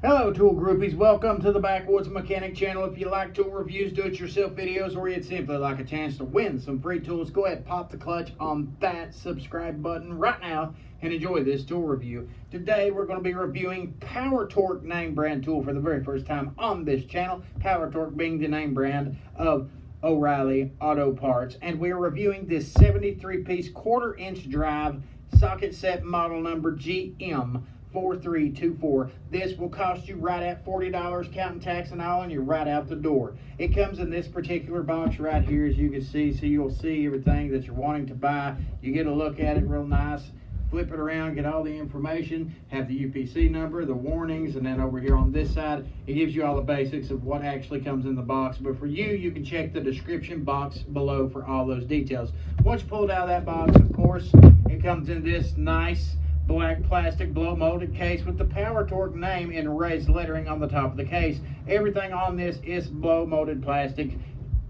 Hello tool groupies, welcome to the Backwoods Mechanic channel. If you like tool reviews, do-it-yourself videos, or you'd simply like a chance to win some free tools, go ahead and pop the clutch on that subscribe button right now and enjoy this tool review. Today we're going to be reviewing Power Torx name brand tool for the very first time on this channel. Power Torx being the name brand of O'Reilly Auto Parts, and we're reviewing this 73-piece quarter-inch drive socket set model number GM 4324. This will cost you right at $40 counting tax and all, and you're right out the door. It comes in this particular box right here, as you can see, so you'll see everything that you're wanting to buy. You get a look at it real nice, flip it around, get all the information, have the UPC number, the warnings, and then over here on this side it gives you all the basics of what actually comes in the box. But for you can check the description box below for all those details. Once you pull it out of that box, of course, it comes in this nice black plastic blow molded case with the Power Torx name in raised lettering on the top of the case. Everything on this is blow molded plastic.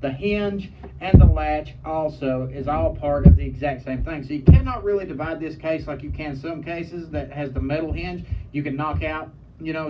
The hinge and the latch also is all part of the exact same thing. So you cannot really divide this case like you can some cases that has the metal hinge. You can knock out,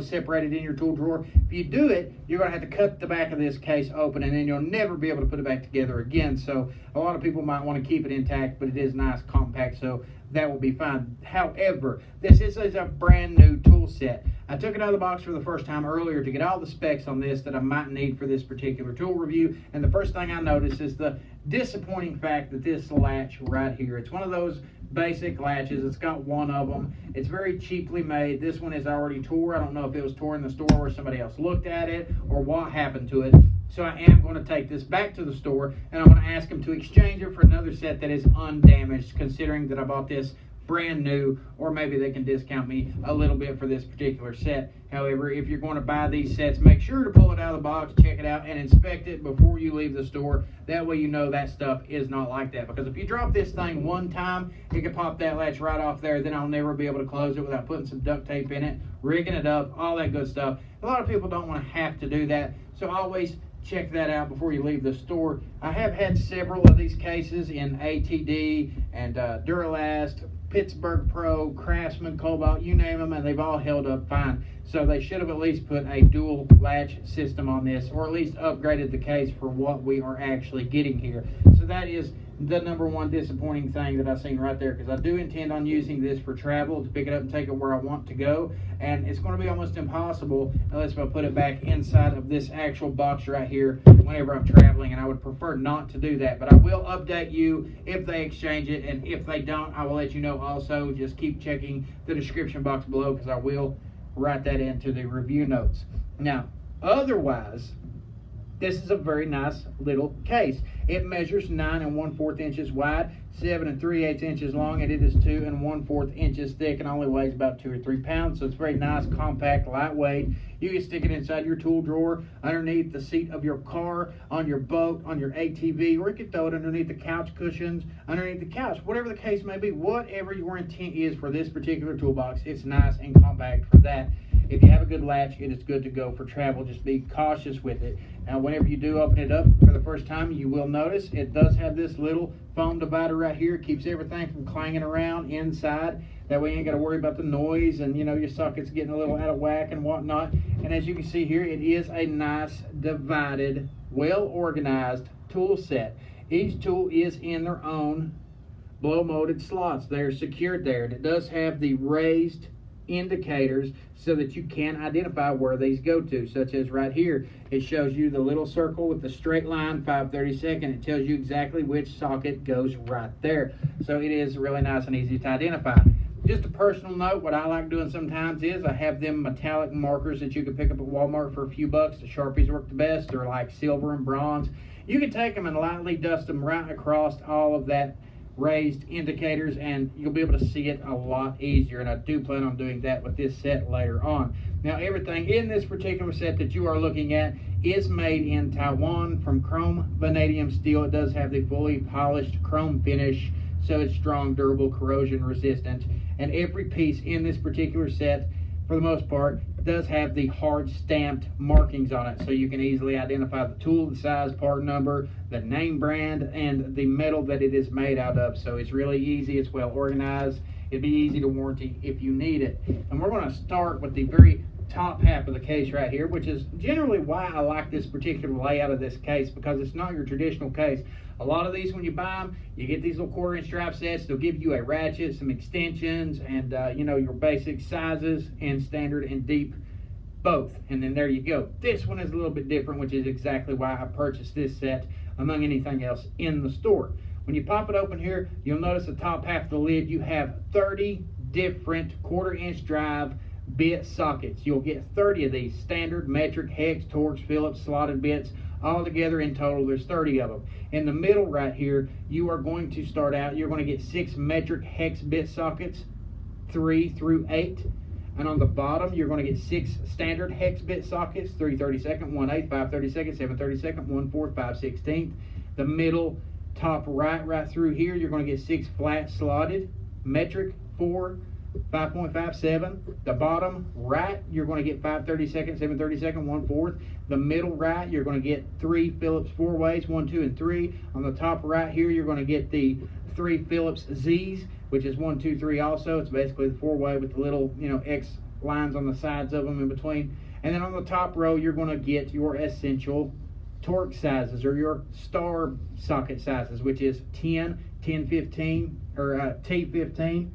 separate it in your tool drawer. If you do it, you're going to have to cut the back of this case open, and then you'll never be able to put it back together again. So a lot of people might want to keep it intact, but it is nice, compact, so that will be fine. However, this is a brand new tool set. I took it out of the box for the first time earlier to get all the specs on this that I might need for this particular tool review, and the first thing I noticed is the disappointing fact that this latch right here, it's one of those basic latches. It's got one of them. It's very cheaply made. This one is already tore. I don't know if it was tore in the store or somebody else looked at it or what happened to it. So I am going to take this back to the store, and I'm going to ask them to exchange it for another set that is undamaged, considering that I bought this brand new, or maybe they can discount me a little bit for this particular set. However, if you're going to buy these sets, make sure to pull it out of the box, check it out, and inspect it before you leave the store. That way you know that stuff is not like that. Because if you drop this thing one time, it can pop that latch right off there. Then I'll never be able to close it without putting some duct tape in it, rigging it up, all that good stuff. A lot of people don't want to have to do that, so always check that out before you leave the store. I have had several of these cases in ATD and Duralast, Pittsburgh Pro, Craftsman, Cobalt, you name them, and they've all held up fine. So they should have at least put a dual latch system on this, or at least upgraded the case for what we are actually getting here. So that is the number one disappointing thing that I've seen right there, because I do intend on using this for travel, to pick it up and take it where I want to go, and it's going to be almost impossible unless I put it back inside of this actual box right here whenever I'm traveling, and I would prefer not to do that. But I will update you if they exchange it, and if they don't, I will let you know also. Just keep checking the description box below, because I will write that into the review notes. Now, otherwise, this is a very nice little case. It measures 9 1/4 inches wide, 7 3/8 inches long, and it is 2 1/4 inches thick, and only weighs about 2 or 3 pounds. So it's very nice, compact, lightweight. You can stick it inside your tool drawer, underneath the seat of your car, on your boat, on your ATV, or you can throw it underneath the couch cushions, underneath the couch, whatever the case may be. Whatever your intent is for this particular toolbox, it's nice and compact for that. If you have a good latch, it is good to go for travel. Just be cautious with it. Now, whenever you do open it up for the first time, you will notice it does have this little foam divider right here. It keeps everything from clanging around inside. That way you ain't got to worry about the noise and, your sockets getting a little out of whack and whatnot. And as you can see here, it is a nice, divided, well-organized tool set. Each tool is in their own blow-molded slots. They're secured there. And it does have the raised indicators so that you can identify where these go to, such as right here. It shows you the little circle with the straight line, 5/32. It tells you exactly which socket goes right there. So it is really nice and easy to identify. Just a personal note, what I like doing sometimes is I have them metallic markers that you can pick up at Walmart for a few bucks. The Sharpies work the best. They're like silver and bronze. You can take them and lightly dust them right across all of that raised indicators, and you'll be able to see it a lot easier, and I do plan on doing that with this set later on. Now, everything in this particular set that you are looking at is made in Taiwan from chrome vanadium steel. It does have the fully polished chrome finish, so it's strong, durable, corrosion resistant, and every piece in this particular set, for the most part, does have the hard stamped markings on it, so you can easily identify the tool, the size, part number, the name brand, and the metal that it is made out of. So it's really easy, it's well organized, it'd be easy to warranty if you need it. And we're going to start with the very top half of the case right here, which is generally why I like this particular layout of this case, because it's not your traditional case. A lot of these, when you buy them, you get these little 1/4-inch drive sets. They'll give you a ratchet, some extensions, and you know, your basic sizes and standard and deep both. And then there you go. This one is a little bit different, which is exactly why I purchased this set among anything else in the store. When you pop it open here, you'll notice the top half of the lid, you have 30 different 1/4-inch drive bit sockets. You'll get 30 of these standard, metric, hex, Torx, Phillips slotted bits. All together in total, there's 30 of them. In the middle right here, you are going to start out, you're going to get 6 metric hex bit sockets, 3 through 8. And on the bottom, you're going to get 6 standard hex bit sockets, 3/32, 1/8, 5/32, 7/32, 1/4, 5/16. The middle, top right through here, you're going to get 6 flat slotted, metric, 4, 5.57. The bottom right, you're going to get 5/32, 7/32, 1/4. The middle right, you're going to get 3 Phillips 4-ways, 1, 2, and 3. On the top right here, you're going to get the 3 Phillips Z's, which is 1, 2, 3 also. It's basically the 4-way with the little, you know, X lines on the sides of them in between. And then on the top row, you're going to get your essential Torx sizes, or your star socket sizes, which is 10, 10-15, or T15,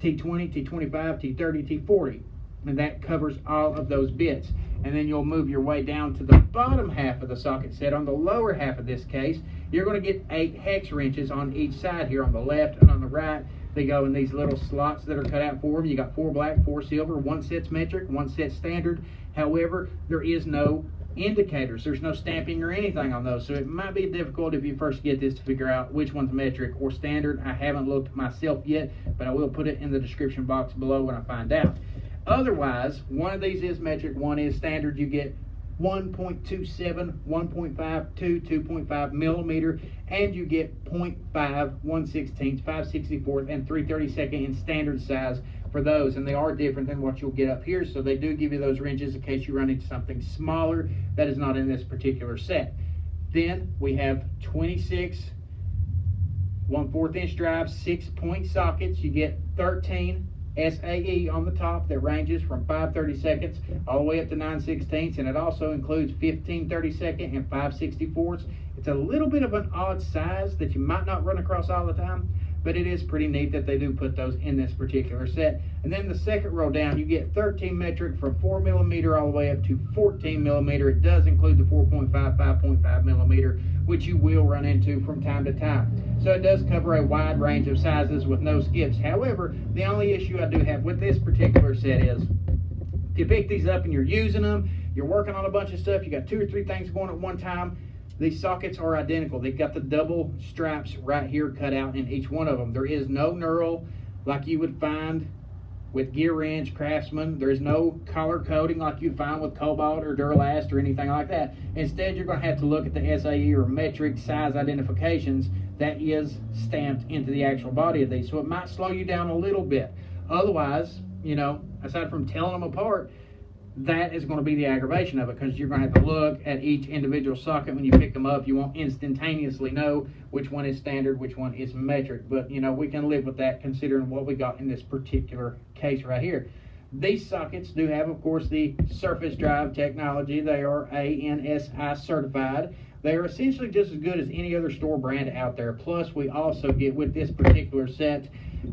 T20, T25, T30, T40. And that covers all of those bits. And then you'll move your way down to the bottom half of the socket set. On the lower half of this case, you're going to get 8 hex wrenches on each side here, on the left and on the right. They go in these little slots that are cut out for them. You got 4 black, 4 silver, 1 set's metric, 1 set standard. However, there is no indicators. There's no stamping or anything on those, so it might be difficult if you first get this to figure out which one's metric or standard. I haven't looked myself yet, but I will put it in the description box below when I find out. Otherwise, one of these is metric, one is standard. You get 1.27, 1.52, 2.5 millimeter, and you get 0.5, 1/16, 5/64, and 3/32 in standard size for those, and they are different than what you'll get up here, so they do give you those wrenches in case you run into something smaller that is not in this particular set. Then we have 26 1/4-inch drive 6-point sockets. You get 13 SAE on the top that ranges from 5/32 all the way up to 9/16, and it also includes 15/32 and 5/64. It's a little bit of an odd size that you might not run across all the time, but it is pretty neat that they do put those in this particular set. And then the second row down, you get 13 metric from 4 millimeter all the way up to 14 millimeter. It does include the 4.5, 5.5 millimeter, which you will run into from time to time. So it does cover a wide range of sizes with no skips. However, the only issue I do have with this particular set is, if you pick these up and you're using them, you're working on a bunch of stuff, you got 2 or 3 things going at one time, these sockets are identical. They've got the double straps right here cut out in each one of them. There is no knurl like you would find with Gear Wrench, Craftsman. There is no color coding like you'd find with Cobalt or Duralast or anything like that. Instead, you're going to have to look at the SAE or metric size identifications that is stamped into the actual body of these. So it might slow you down a little bit. Otherwise, you know, aside from telling them apart, that is going to be the aggravation of it, because you're going to have to look at each individual socket when you pick them up. You won't instantaneously know which one is standard, which one is metric, but you know, we can live with that considering what we got in this particular case right here. These sockets do have, of course, the surface drive technology. They are ANSI certified. They are essentially just as good as any other store brand out there. Plus, we also get, with this particular set,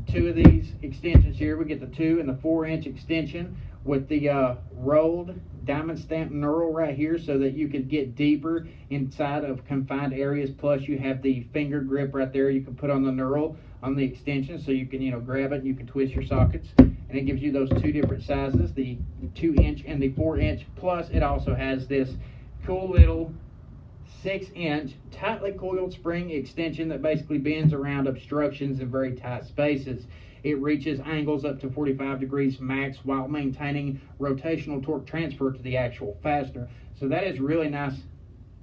2 of these extensions here. We get the 2 and the 4-inch extension with the rolled diamond stamp knurl right here, so that you can get deeper inside of confined areas. Plus, you have the finger grip right there you can put on the knurl on the extension, so you can, you know, grab it and you can twist your sockets. And it gives you those 2 different sizes, the 2-inch and the 4-inch. Plus, it also has this cool little 6-inch tightly coiled spring extension that basically bends around obstructions in very tight spaces. It reaches angles up to 45 degrees max while maintaining rotational torque transfer to the actual fastener. So that is a really nice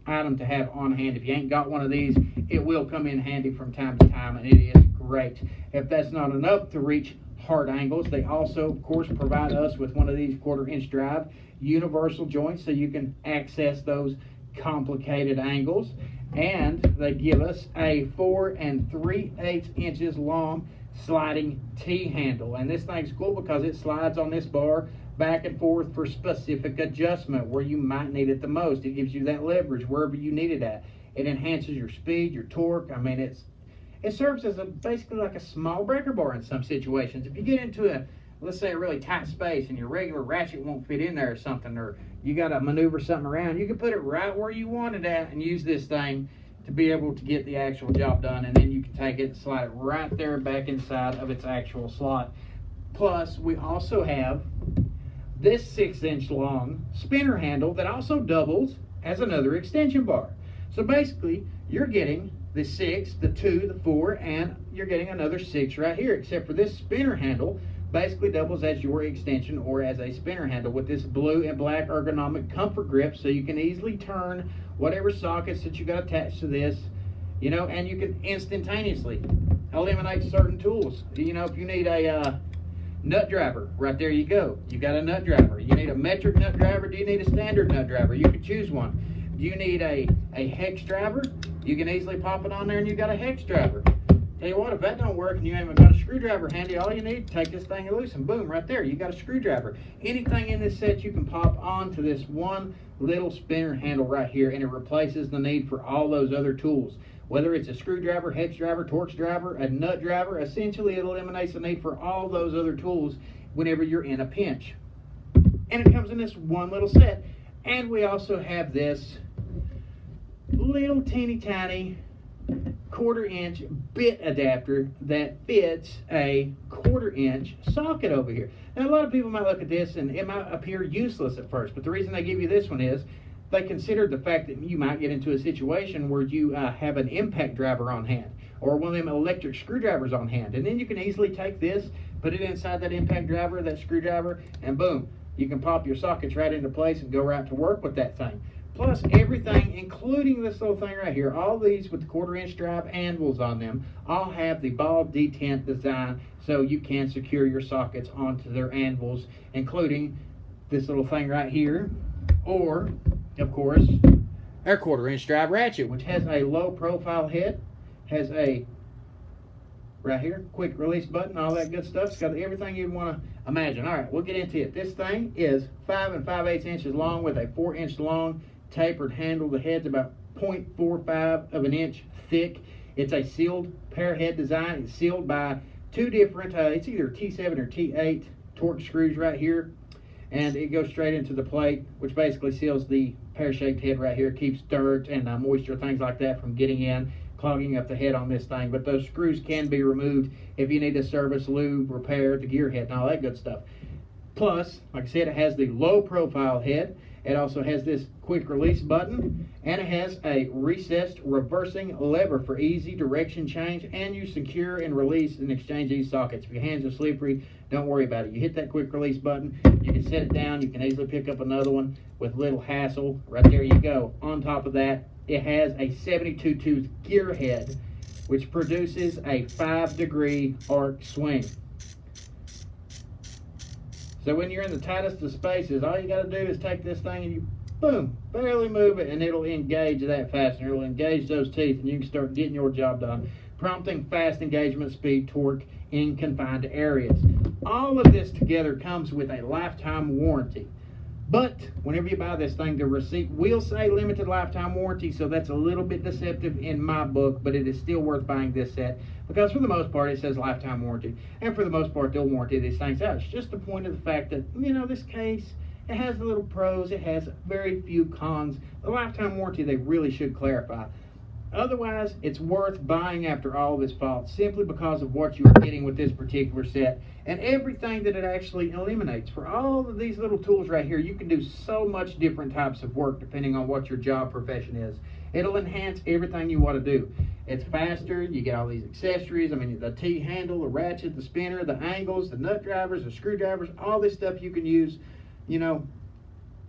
item to have on hand. If you ain't got one of these, it will come in handy from time to time, and it is great. If that's not enough to reach hard angles, they also, of course, provide us with one of these 1/4-inch drive universal joints, so you can access those complicated angles. And they give us a 4 3/8 inches long sliding T-handle, and this thing's cool because it slides on this bar back and forth for specific adjustment where you might need it the most. It gives you that leverage wherever you need it at. It enhances your speed, your torque. I mean, it serves as basically like a small breaker bar in some situations. If you get into let's say a really tight space and your regular ratchet won't fit in there or something, or you got to maneuver something around, you can put it right where you want it at and use this thing to be able to get the actual job done, and then you can take it and slide it right there back inside of its actual slot. Plus, we also have this 6-inch long spinner handle that also doubles as another extension bar. So basically, you're getting the 6, the 2, the 4, and you're getting another 6 right here, except for this spinner handle basically doubles as your extension or as a spinner handle with this blue and black ergonomic comfort grip, so you can easily turn whatever sockets that you got attached to this, you know, and you can instantaneously eliminate certain tools. You know, if you need a nut driver, right there you go. You got a nut driver. You need a metric nut driver. Do you need a standard nut driver? You can choose one. Do you need a hex driver? You can easily pop it on there and you got a hex driver. Tell you what, if that don't work and you haven't got a screwdriver handy, all you need, take this thing loose and boom, right there, you got a screwdriver. Anything in this set you can pop onto this one little spinner handle right here, and it replaces the need for all those other tools. Whether it's a screwdriver, hex driver, Torx driver, a nut driver, essentially it eliminates the need for all those other tools whenever you're in a pinch. And it comes in this one little set. And we also have this little teeny tiny 1/4-inch bit adapter that fits a 1/4-inch socket over here. Now, a lot of people might look at this and it might appear useless at first, but the reason they give you this one is they considered the fact that you might get into a situation where you have an impact driver on hand or one of them electric screwdrivers on hand, and then you can easily take this, put it inside that impact driver, that screwdriver, and boom, you can pop your sockets right into place and go right to work with that thing. Plus everything, including this little thing right here, all these with the 1/4-inch drive anvils on them, all have the ball detent design, so you can secure your sockets onto their anvils, including this little thing right here, or of course our 1/4-inch drive ratchet, which has a low profile head, has a right here quick release button, all that good stuff. It's got everything you'd want to imagine. All right, we'll get into it. This thing is 5 5/8 inches long with a 4-inch long tapered handle. The head's about 0.45 of an inch thick. It's a sealed pair head design. It's sealed by two different, it's either T7 or T8 Torx screws right here, and it goes straight into the plate, which basically seals the pear-shaped head right here, keeps dirt and moisture, things like that from getting in, clogging up the head on this thing. But those screws can be removed if you need to service, lube, repair the gear head and all that good stuff. Plus, like I said, it has the low profile head. It also has this quick release button, and it has a recessed reversing lever for easy direction change, and you secure and release and exchange these sockets. If your hands are slippery, don't worry about it. You hit that quick release button, you can set it down, you can easily pick up another one with little hassle. Right there you go. On top of that, it has a 72 tooth gear head, which produces a 5-degree arc swing. So when you're in the tightest of spaces, all you got to do is take this thing and you, boom, barely move it, and it'll engage that fastener. It'll engage those teeth, and you can start getting your job done, prompting fast engagement, speed, torque in confined areas. All of this together comes with a lifetime warranty. But whenever you buy this thing, the receipt will say limited lifetime warranty, so that's a little bit deceptive in my book, but it is still worth buying this set because for the most part it says lifetime warranty, and for the most part they'll warranty these things out. It's just the point of the fact that, you know, this case, it has the little pros, it has very few cons. The lifetime warranty they really should clarify. Otherwise, it's worth buying after all of its faults simply because of what you're getting with this particular set and everything that it actually eliminates. For all of these little tools right here, you can do so much different types of work depending on what your job profession is. It'll enhance everything you want to do. It's faster, you get all these accessories, I mean the T-handle, the ratchet, the spinner, the angles, the nut drivers, the screwdrivers, all this stuff you can use, you know,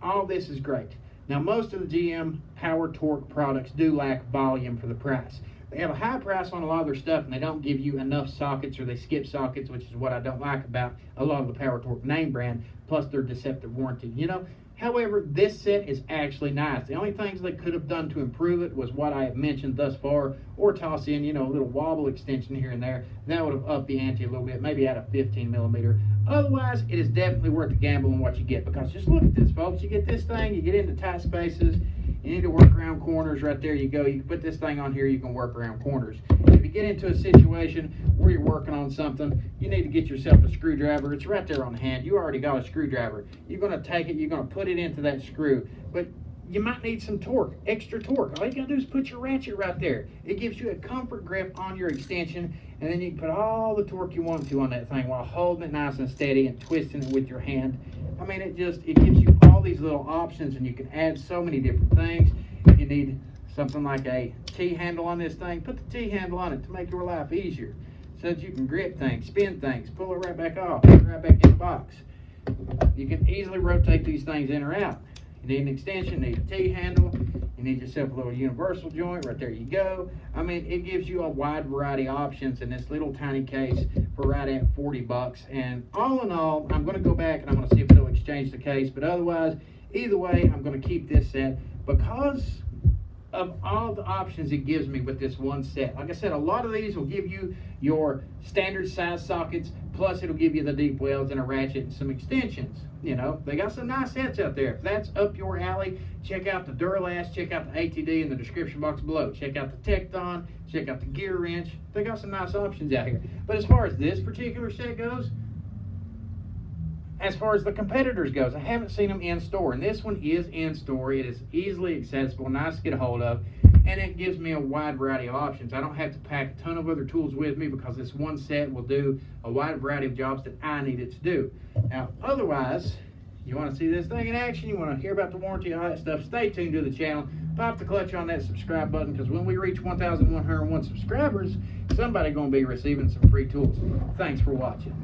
all this is great. Now, most of the GM Power Torque products do lack volume for the price. They have a high price on a lot of their stuff, and they don't give you enough sockets, or they skip sockets, which is what I don't like about a lot of the Power Torque name brand, plus their deceptive warranty, you know. However, this set is actually nice. The only things they could have done to improve it was what I have mentioned thus far, or toss in, you know, a little wobble extension here and there. That would have upped the ante a little bit, maybe add a 15 millimeter. Otherwise, it is definitely worth the gamble on what you get, because just look at this, folks. You get this thing, you get into tight spaces, you need to work around corners. Right there you go. You can put this thing on here, you can work around corners. If you get into a situation where you're working on something, you need to get yourself a screwdriver. It's right there on hand. You already got a screwdriver. You're going to take it, you're going to put it into that screw. But you might need some torque, extra torque. All you got to do is put your ratchet right there. It gives you a comfort grip on your extension, and then you can put all the torque you want to on that thing while holding it nice and steady and twisting it with your hand. I mean, it gives you all these little options, and you can add so many different things. You need something like a T-handle on this thing. Put the T-handle on it to make your life easier, so that you can grip things, spin things, pull it right back off, put it right back in the box. You can easily rotate these things in or out. You need an extension, you need a T-handle, you need yourself a little universal joint. Right there you go. I mean, it gives you a wide variety of options in this little tiny case for right at 40 bucks. And all in all, I'm going to go back and I'm going to see if they'll exchange the case. But otherwise, either way, I'm going to keep this set because of all the options it gives me with this one set. Like I said, a lot of these will give you your standard size sockets, plus it'll give you the deep welds and a ratchet and some extensions. You know, they got some nice sets out there. If that's up your alley, check out the Duralast, check out the ATD in the description box below. Check out the Tecton, check out the Gear Wrench. They got some nice options out here. But as far as this particular set goes, as far as the competitors goes, I haven't seen them in store, and this one is in store. It is easily accessible, nice to get a hold of, and it gives me a wide variety of options. I don't have to pack a ton of other tools with me because this one set will do a wide variety of jobs that I need it to do. Now, otherwise, you want to see this thing in action, you want to hear about the warranty, all that stuff, stay tuned to the channel. Pop the clutch on that subscribe button, because when we reach 1,101 subscribers, somebody's going to be receiving some free tools. Thanks for watching.